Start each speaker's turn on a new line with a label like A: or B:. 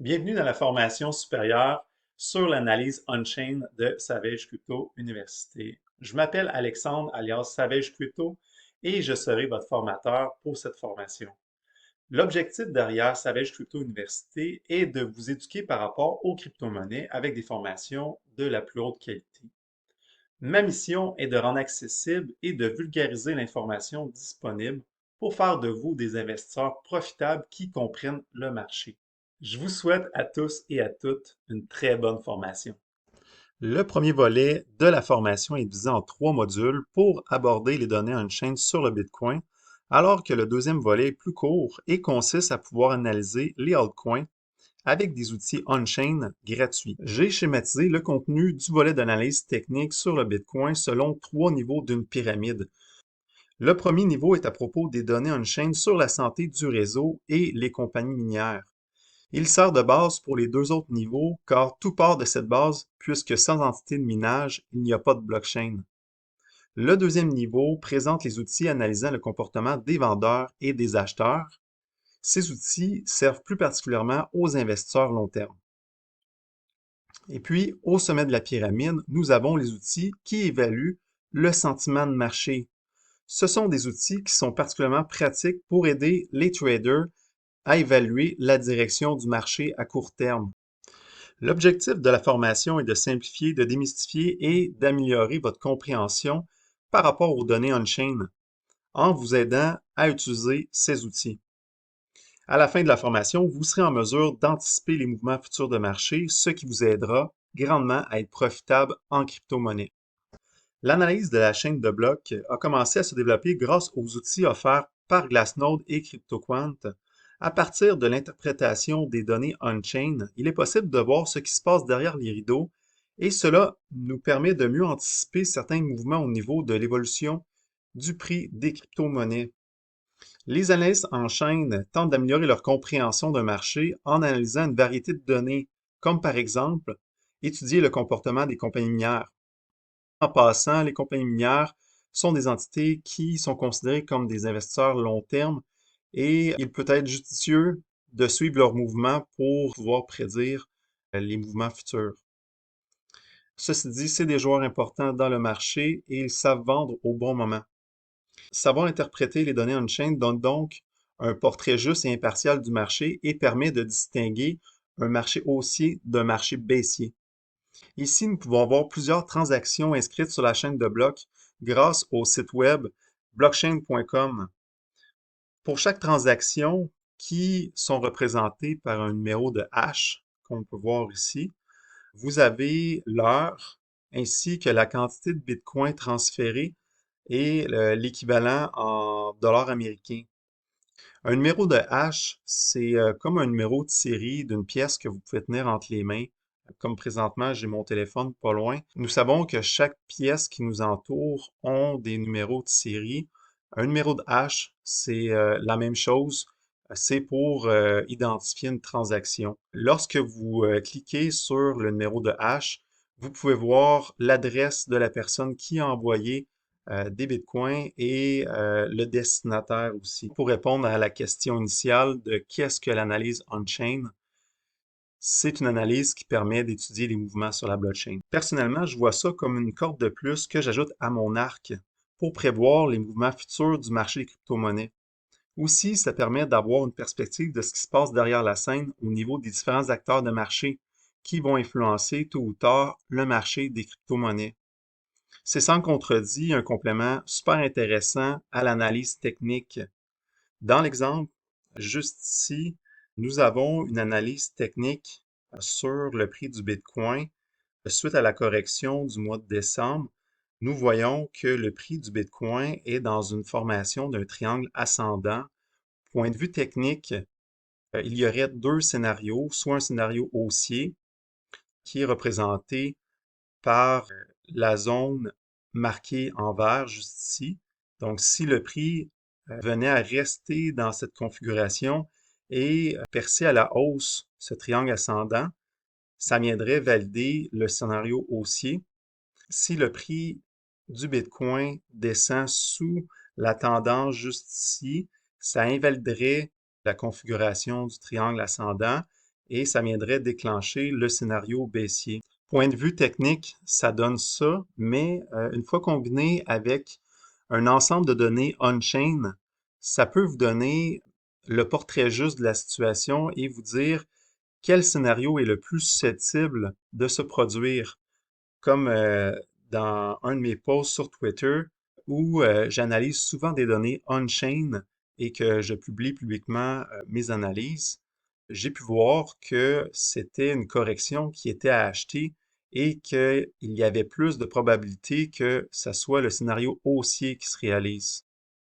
A: Bienvenue dans la formation supérieure sur l'analyse on-chain de Savage Crypto Université. Je m'appelle Alexandre alias Savage Crypto et je serai votre formateur pour cette formation. L'objectif derrière Savage Crypto Université est de vous éduquer par rapport aux crypto-monnaies avec des formations de la plus haute qualité. Ma mission est de rendre accessible et de vulgariser l'information disponible pour faire de vous des investisseurs profitables qui comprennent le marché. Je vous souhaite à tous et à toutes une très bonne formation. Le premier volet de la formation est divisé en 3 modules pour aborder les données on-chain sur le Bitcoin, alors que le deuxième volet est plus court et consiste à pouvoir analyser les altcoins avec des outils on-chain gratuits. J'ai schématisé le contenu du volet d'analyse technique sur le Bitcoin selon 3 niveaux d'une pyramide. Le premier niveau est à propos des données on-chain sur la santé du réseau et les compagnies minières. Il sert de base pour les 2 autres niveaux car tout part de cette base puisque sans entité de minage, il n'y a pas de blockchain. Le deuxième niveau présente les outils analysant le comportement des vendeurs et des acheteurs. Ces outils servent plus particulièrement aux investisseurs long terme. Et puis, au sommet de la pyramide, nous avons les outils qui évaluent le sentiment de marché. Ce sont des outils qui sont particulièrement pratiques pour aider les traders à évaluer la direction du marché à court terme. L'objectif de la formation est de simplifier, de démystifier et d'améliorer votre compréhension par rapport aux données on-chain en vous aidant à utiliser ces outils. À la fin de la formation, vous serez en mesure d'anticiper les mouvements futurs de marché, ce qui vous aidera grandement à être profitable en crypto-monnaie. L'analyse de la chaîne de blocs a commencé à se développer grâce aux outils offerts par Glassnode et CryptoQuant. À partir de l'interprétation des données on-chain, il est possible de voir ce qui se passe derrière les rideaux et cela nous permet de mieux anticiper certains mouvements au niveau de l'évolution du prix des crypto-monnaies. Les analystes en chaîne tentent d'améliorer leur compréhension d'un marché en analysant une variété de données, comme par exemple étudier le comportement des compagnies minières. En passant, les compagnies minières sont des entités qui sont considérées comme des investisseurs long terme et il peut être judicieux de suivre leurs mouvements pour pouvoir prédire les mouvements futurs. Ceci dit, c'est des joueurs importants dans le marché et ils savent vendre au bon moment. Savoir interpréter les données on-chain donne donc un portrait juste et impartial du marché et permet de distinguer un marché haussier d'un marché baissier. Ici, nous pouvons voir plusieurs transactions inscrites sur la chaîne de blocs grâce au site web blockchain.com. Pour chaque transaction, qui sont représentées par un numéro de hash, qu'on peut voir ici, vous avez l'heure ainsi que la quantité de Bitcoin transférée et l'équivalent en dollars américains. Un numéro de hash, c'est comme un numéro de série d'une pièce que vous pouvez tenir entre les mains. Comme présentement, j'ai mon téléphone pas loin. Nous savons que chaque pièce qui nous entoure ont des numéros de série. Un numéro de hash, c'est la même chose. C'est pour identifier une transaction. Lorsque vous cliquez sur le numéro de hash, vous pouvez voir l'adresse de la personne qui a envoyé des bitcoins et le destinataire aussi. Pour répondre à la question initiale de qu'est-ce que l'analyse on-chain, c'est une analyse qui permet d'étudier les mouvements sur la blockchain. Personnellement, je vois ça comme une corde de plus que j'ajoute à mon arc pour prévoir les mouvements futurs du marché des crypto-monnaies. Aussi, ça permet d'avoir une perspective de ce qui se passe derrière la scène au niveau des différents acteurs de marché qui vont influencer tôt ou tard le marché des crypto-monnaies. C'est sans contredit un complément super intéressant à l'analyse technique. Dans l'exemple, juste ici, nous avons une analyse technique sur le prix du Bitcoin suite à la correction du mois de décembre. Nous voyons que le prix du Bitcoin est dans une formation d'un triangle ascendant. Point de vue technique, il y aurait 2 scénarios, soit un scénario haussier qui est représenté par la zone marquée en vert juste ici. Donc, si le prix venait à rester dans cette configuration et percer à la hausse ce triangle ascendant, ça viendrait valider le scénario haussier. Si le prix du Bitcoin descend sous la tendance juste ici, ça invaliderait la configuration du triangle ascendant et ça viendrait déclencher le scénario baissier. Point de vue technique, ça donne ça, mais une fois combiné avec un ensemble de données on-chain, ça peut vous donner le portrait juste de la situation et vous dire quel scénario est le plus susceptible de se produire, comme dans un de mes posts sur Twitter où j'analyse souvent des données on-chain et que je publie publiquement mes analyses. J'ai pu voir que c'était une correction qui était à acheter et qu'il y avait plus de probabilité que ce soit le scénario haussier qui se réalise.